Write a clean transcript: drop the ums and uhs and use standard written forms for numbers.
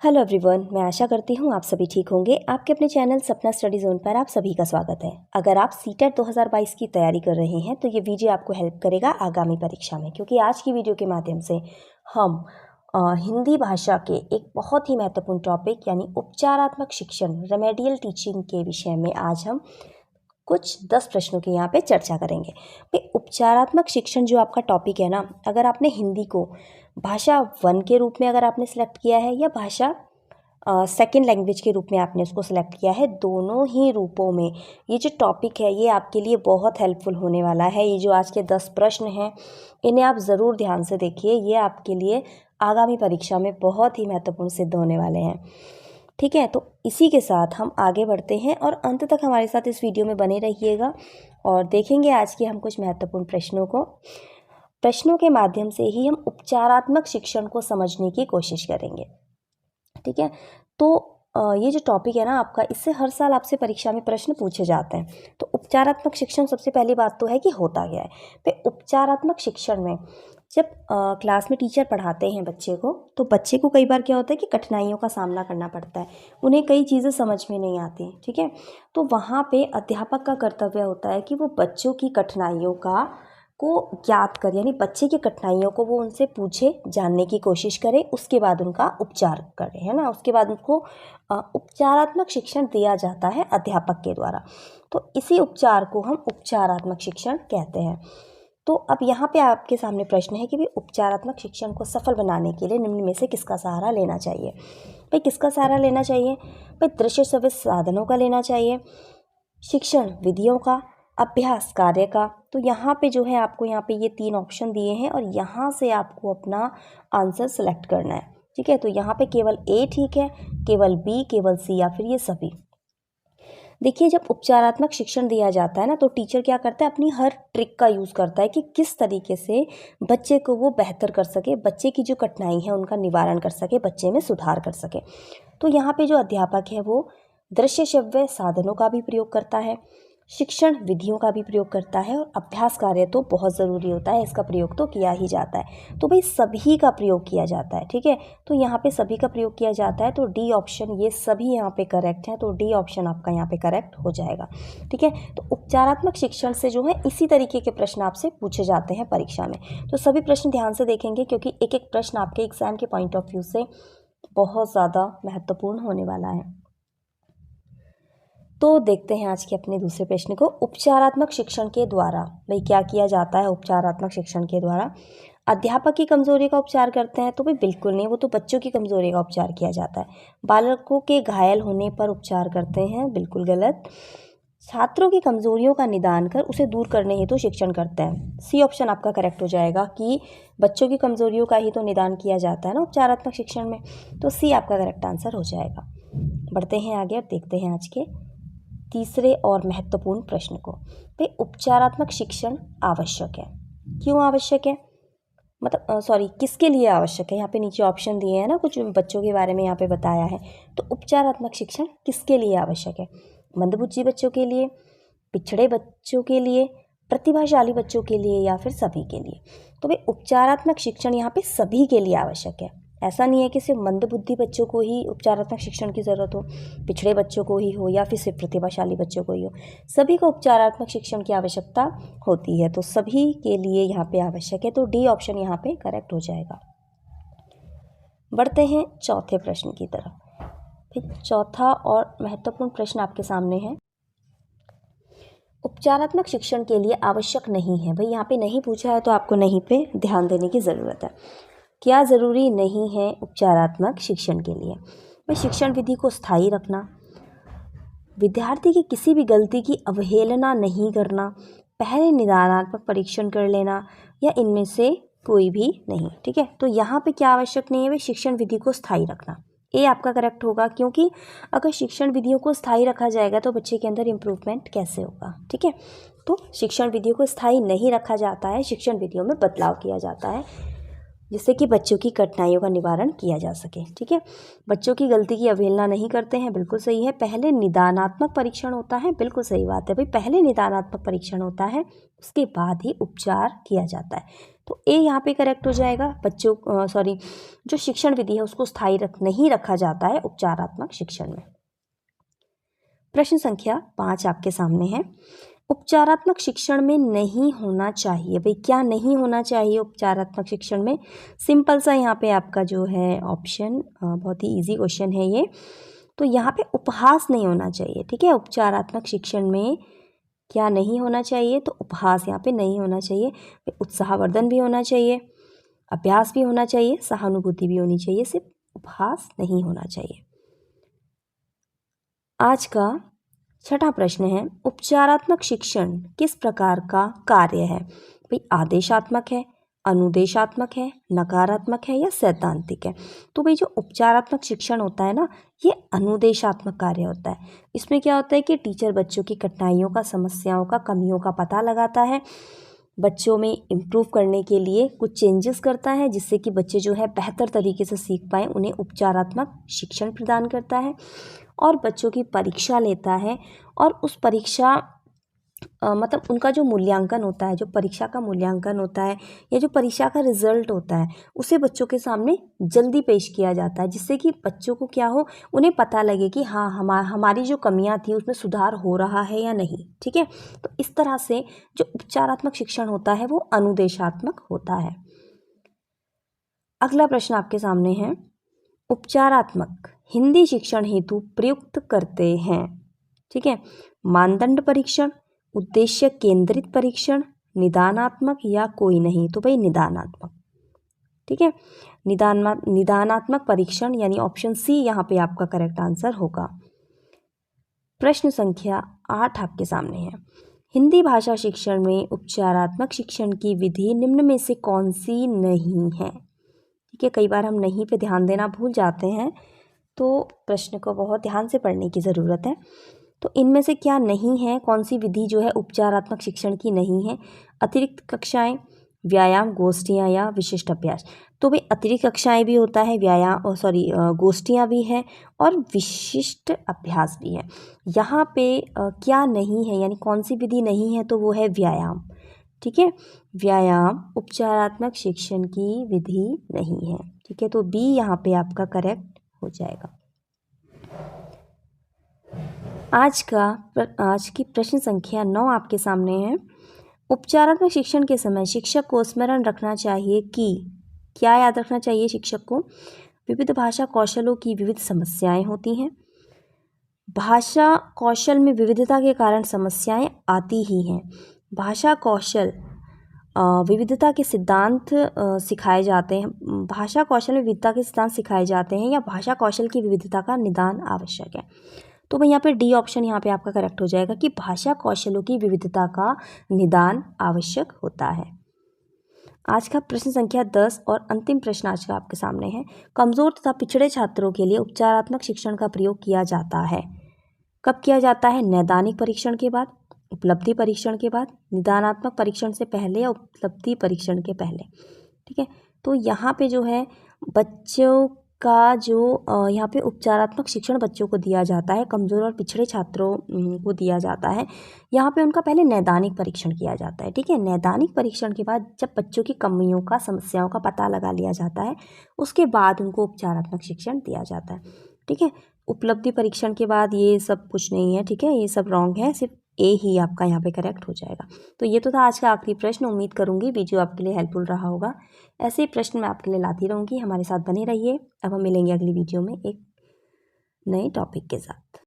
Hello everyone, मैं आशा करती हूँ आप सभी ठीक होंगे। आपके अपने चैनल सपना स्टडी जोन पर आप सभी का स्वागत है। अगर आप सीटेट 2022 की तैयारी कर रहे हैं तो ये वीडियो आपको हेल्प करेगा आगामी परीक्षा में, क्योंकि आज की वीडियो के माध्यम से हम हिंदी भाषा के एक बहुत ही महत्वपूर्ण टॉपिक यानी उपचारात्मक शिक्षण रेमेडियल टीचिंग के विषय में आज हम कुछ 10 प्रश्नों की यहाँ पे चर्चा करेंगे। भाई, उपचारात्मक शिक्षण जो आपका टॉपिक है ना, अगर आपने हिंदी को भाषा 1 के रूप में अगर आपने सेलेक्ट किया है या भाषा सेकेंड लैंग्वेज के रूप में आपने उसको सेलेक्ट किया है, दोनों ही रूपों में ये जो टॉपिक है ये आपके लिए बहुत हेल्पफुल होने वाला है। ये जो आज के 10 प्रश्न हैं इन्हें आप ज़रूर ध्यान से देखिए, ये आपके लिए आगामी परीक्षा में बहुत ही महत्वपूर्ण सिद्ध होने वाले हैं। ठीक है, तो इसी के साथ हम आगे बढ़ते हैं और अंत तक हमारे साथ इस वीडियो में बने रहिएगा और देखेंगे आज के हम कुछ महत्वपूर्ण प्रश्नों को। प्रश्नों के माध्यम से ही हम उपचारात्मक शिक्षण को समझने की कोशिश करेंगे। ठीक है, तो ये जो टॉपिक है ना आपका, इससे हर साल आपसे परीक्षा में प्रश्न पूछे जाते हैं। तो उपचारात्मक शिक्षण सबसे पहली बात तो है कि होता क्या है। तो उपचारात्मक शिक्षण में जब क्लास में टीचर पढ़ाते हैं बच्चे को, तो बच्चे को कई बार क्या होता है कि कठिनाइयों का सामना करना पड़ता है, उन्हें कई चीज़ें समझ में नहीं आती। ठीक है, तो वहाँ पे अध्यापक का कर्तव्य होता है कि वो बच्चों की कठिनाइयों को ज्ञात कर, यानी बच्चे की कठिनाइयों को वो उनसे पूछे, जानने की कोशिश करे, उसके बाद उनका उपचार करे, है ना। उसके बाद उनको उपचारात्मक शिक्षण दिया जाता है अध्यापक के द्वारा। तो इसी उपचार को हम उपचारात्मक शिक्षण कहते हैं। तो अब यहाँ पे आपके सामने प्रश्न है कि भाई उपचारात्मक शिक्षण को सफल बनाने के लिए निम्न में से किसका सहारा लेना चाहिए। भाई, किसका सहारा लेना चाहिए? भाई, दृश्य श्रव्य साधनों का लेना चाहिए, शिक्षण विधियों का, अभ्यास कार्य का। तो यहाँ पे जो है आपको यहाँ पे ये 3 ऑप्शन दिए हैं और यहाँ से आपको अपना आंसर सेलेक्ट करना है। ठीक है, तो यहाँ पे केवल ए ठीक है, केवल बी, केवल सी या फिर ये सभी। देखिए, जब उपचारात्मक शिक्षण दिया जाता है ना, तो टीचर क्या करता है, अपनी हर ट्रिक का यूज़ करता है कि किस तरीके से बच्चे को वो बेहतर कर सके, बच्चे की जो कठिनाई है उनका निवारण कर सके, बच्चे में सुधार कर सके। तो यहाँ पे जो अध्यापक है वो दृश्य श्रव्य साधनों का भी प्रयोग करता है, शिक्षण विधियों का भी प्रयोग करता है और अभ्यास कार्य तो बहुत ज़रूरी होता है, इसका प्रयोग तो किया ही जाता है। तो भाई, सभी का प्रयोग किया जाता है। ठीक है, तो यहाँ पे सभी का प्रयोग किया जाता है, तो डी ऑप्शन, ये सभी यहाँ पे करेक्ट है, तो डी ऑप्शन आपका यहाँ पे करेक्ट हो जाएगा। ठीक है, तो उपचारात्मक शिक्षण से जो है इसी तरीके के प्रश्न आपसे पूछे जाते हैं परीक्षा में। तो सभी प्रश्न ध्यान से देखेंगे, क्योंकि एक एक प्रश्न आपके एग्जाम के पॉइंट ऑफ व्यू से बहुत ज़्यादा महत्वपूर्ण होने वाला है। तो देखते हैं आज के अपने दूसरे प्रश्न को। उपचारात्मक शिक्षण के द्वारा भाई क्या किया जाता है? उपचारात्मक शिक्षण के द्वारा अध्यापक की कमजोरी का उपचार करते हैं? तो भाई बिल्कुल नहीं, वो तो बच्चों की कमजोरी का उपचार किया जाता है। बालकों के घायल होने पर उपचार करते हैं? बिल्कुल गलत। छात्रों की कमजोरियों का निदान कर उसे दूर करने हेतु शिक्षण करते हैं? सी ऑप्शन आपका करेक्ट हो जाएगा कि बच्चों की कमजोरियों का ही तो निदान किया जाता है ना उपचारात्मक शिक्षण में, तो सी आपका करेक्ट आंसर हो जाएगा। बढ़ते हैं आगे और देखते हैं आज के तीसरे और महत्वपूर्ण प्रश्न को। भाई, उपचारात्मक शिक्षण आवश्यक है? क्यों आवश्यक है, मतलब किसके लिए आवश्यक है? यहाँ पे नीचे ऑप्शन दिए हैं ना, कुछ बच्चों के बारे में यहाँ पे बताया है। तो उपचारात्मक शिक्षण किसके लिए आवश्यक है? मंदबुद्धि बच्चों के लिए, पिछड़े बच्चों के लिए, प्रतिभाशाली बच्चों के लिए या फिर सभी के लिए? तो भाई, उपचारात्मक शिक्षण यहाँ पे सभी के लिए आवश्यक है। ऐसा नहीं है कि सिर्फ मंदबुद्धि बच्चों को ही उपचारात्मक शिक्षण की ज़रूरत हो, पिछड़े बच्चों को ही हो या फिर सिर्फ प्रतिभाशाली बच्चों को ही हो, सभी को उपचारात्मक शिक्षण की आवश्यकता होती है। तो सभी के लिए यहाँ पे आवश्यक है, तो डी ऑप्शन यहाँ पे करेक्ट हो जाएगा। बढ़ते हैं चौथे प्रश्न की तरफ। फिर चौथा और महत्वपूर्ण प्रश्न आपके सामने है, उपचारात्मक शिक्षण के लिए आवश्यक नहीं है। भाई, यहाँ पे नहीं पूछा है तो आपको नहीं पे ध्यान देने की ज़रूरत है। क्या ज़रूरी नहीं है उपचारात्मक शिक्षण के लिए? भाई, शिक्षण विधि को स्थायी रखना, विद्यार्थी की किसी भी गलती की अवहेलना नहीं करना, पहले निदानात्मक परीक्षण कर लेना, या इनमें से कोई भी नहीं। ठीक है, तो यहाँ पे क्या आवश्यक नहीं है? भाई, शिक्षण विधि को स्थायी रखना, ए आपका करेक्ट होगा, क्योंकि अगर शिक्षण विधियों को स्थायी रखा जाएगा तो बच्चे के अंदर इम्प्रूवमेंट कैसे होगा? ठीक है, तो शिक्षण विधियों को स्थायी नहीं रखा जाता है, शिक्षण विधियों में बदलाव किया जाता है। जिससे कि बच्चों की कठिनाइयों का निवारण किया जा सके। ठीक है, बच्चों की गलती की अवहेलना नहीं करते हैं, बिल्कुल सही है। पहले निदानात्मक परीक्षण होता है, बिल्कुल सही बात है भाई, पहले निदानात्मक परीक्षण होता है, उसके बाद ही उपचार किया जाता है। तो ए यहाँ पे करेक्ट हो जाएगा। बच्चों जो शिक्षण विधि है उसको स्थायी नहीं रखा जाता है उपचारात्मक शिक्षण में। प्रश्न संख्या 5 आपके सामने है। उपचारात्मक शिक्षण में नहीं होना चाहिए, भाई क्या नहीं होना चाहिए उपचारात्मक शिक्षण में? सिंपल सा यहाँ पे आपका जो है ऑप्शन, बहुत ही इजी क्वेश्चन है ये। तो यहाँ पे उपहास नहीं होना चाहिए। ठीक है, उपचारात्मक शिक्षण में क्या नहीं होना चाहिए? तो उपहास यहाँ पे नहीं होना चाहिए। उत्साहवर्धन भी होना चाहिए, अभ्यास भी होना चाहिए, सहानुभूति भी होनी चाहिए, सिर्फ उपहास नहीं होना चाहिए। आज का छठा प्रश्न है, उपचारात्मक शिक्षण किस प्रकार का कार्य है? भाई आदेशात्मक है, अनुदेशात्मक है, नकारात्मक है या सैद्धांतिक है? तो भाई जो उपचारात्मक शिक्षण होता है ना, ये अनुदेशात्मक कार्य होता है। इसमें क्या होता है कि टीचर बच्चों की कठिनाइयों का, समस्याओं का, कमियों का पता लगाता है, बच्चों में इम्प्रूव करने के लिए कुछ चेंजेस करता है, जिससे कि बच्चे जो है बेहतर तरीके से सीख पाएँ, उन्हें उपचारात्मक शिक्षण प्रदान करता है। और बच्चों की परीक्षा लेता है, और उस परीक्षा मतलब उनका जो मूल्यांकन होता है, जो परीक्षा का मूल्यांकन होता है या जो परीक्षा का रिजल्ट होता है, उसे बच्चों के सामने जल्दी पेश किया जाता है, जिससे कि बच्चों को क्या हो, उन्हें पता लगे कि हाँ हमारी जो कमियां थी उसमें सुधार हो रहा है या नहीं। ठीक है, तो इस तरह से जो उपचारात्मक शिक्षण होता है वो अनुदेशात्मक होता है। अगला प्रश्न आपके सामने है, उपचारात्मक हिंदी शिक्षण हेतु प्रयुक्त करते हैं। ठीक है, मानदंड परीक्षण, उद्देश्य केंद्रित परीक्षण, निदानात्मक या कोई नहीं? तो भाई निदानात्मक। ठीक है, निदानात्मक परीक्षण यानी ऑप्शन सी यहाँ पे आपका करेक्ट आंसर होगा। प्रश्न संख्या 8 आपके सामने है, हिंदी भाषा शिक्षण में उपचारात्मक शिक्षण की विधि निम्न में से कौन सी नहीं है? ठीक है, कई बार हम नहीं पे ध्यान देना भूल जाते हैं, तो प्रश्न को बहुत ध्यान से पढ़ने की ज़रूरत है। तो इनमें से क्या नहीं है, कौन सी विधि जो है उपचारात्मक शिक्षण की नहीं है? अतिरिक्त कक्षाएं, व्यायाम, गोष्ठियाँ या विशिष्ट अभ्यास? तो भाई अतिरिक्त कक्षाएं भी होता है, गोष्ठियाँ भी है और विशिष्ट अभ्यास भी है। यहाँ पे क्या नहीं है यानी कौन सी विधि नहीं है? तो वो है व्यायाम। ठीक है, व्यायाम उपचारात्मक शिक्षण की विधि नहीं है। ठीक है, तो बी यहाँ पे आपका करेक्ट हो जाएगा। आज की प्रश्न संख्या 9 आपके सामने है, उपचारात्मक शिक्षण के समय शिक्षक को स्मरण रखना चाहिए कि क्या याद रखना चाहिए शिक्षक को? विविध भाषा कौशलों की विविध समस्याएं होती हैं, भाषा कौशल में विविधता के कारण समस्याएं आती ही हैं, भाषा कौशल विविधता के सिद्धांत सिखाए जाते हैं, भाषा कौशल में विविधता के सिद्धांत सिखाए जाते हैं, या भाषा कौशल की विविधता का निदान आवश्यक है? तो भाई यहाँ पे डी ऑप्शन यहाँ पे आपका करेक्ट हो जाएगा कि भाषा कौशलों की विविधता का निदान आवश्यक होता है। आज का प्रश्न संख्या 10 और अंतिम प्रश्न आज का आपके सामने है, कमजोर तथा पिछड़े छात्रों के लिए उपचारात्मक शिक्षण का प्रयोग किया जाता है। कब किया जाता है? नैदानिक परीक्षण के बाद, उपलब्धि परीक्षण के बाद, निदानात्मक परीक्षण से पहले या उपलब्धि परीक्षण के पहले। ठीक है, तो यहाँ पे जो है बच्चों का जो यहाँ पे उपचारात्मक शिक्षण बच्चों को दिया जाता है, कमज़ोर और पिछड़े छात्रों को दिया जाता है। यहाँ पे उनका पहले नैदानिक परीक्षण किया जाता है। ठीक है, नैदानिक परीक्षण के बाद जब बच्चों की कमियों का, समस्याओं का पता लगा लिया जाता है, उसके बाद उनको उपचारात्मक शिक्षण दिया जाता है। ठीक है, उपलब्धि परीक्षण के बाद ये सब कुछ नहीं है। ठीक है, ये सब रॉन्ग है, सिर्फ ए ही आपका यहाँ पे करेक्ट हो जाएगा। तो ये तो था आज का आखिरी प्रश्न। उम्मीद करूँगी वीडियो आपके लिए हेल्पफुल रहा होगा। ऐसे ही प्रश्न मैं आपके लिए लाती रहूँगी, हमारे साथ बने रहिए। अब हम मिलेंगे अगली वीडियो में एक नए टॉपिक के साथ।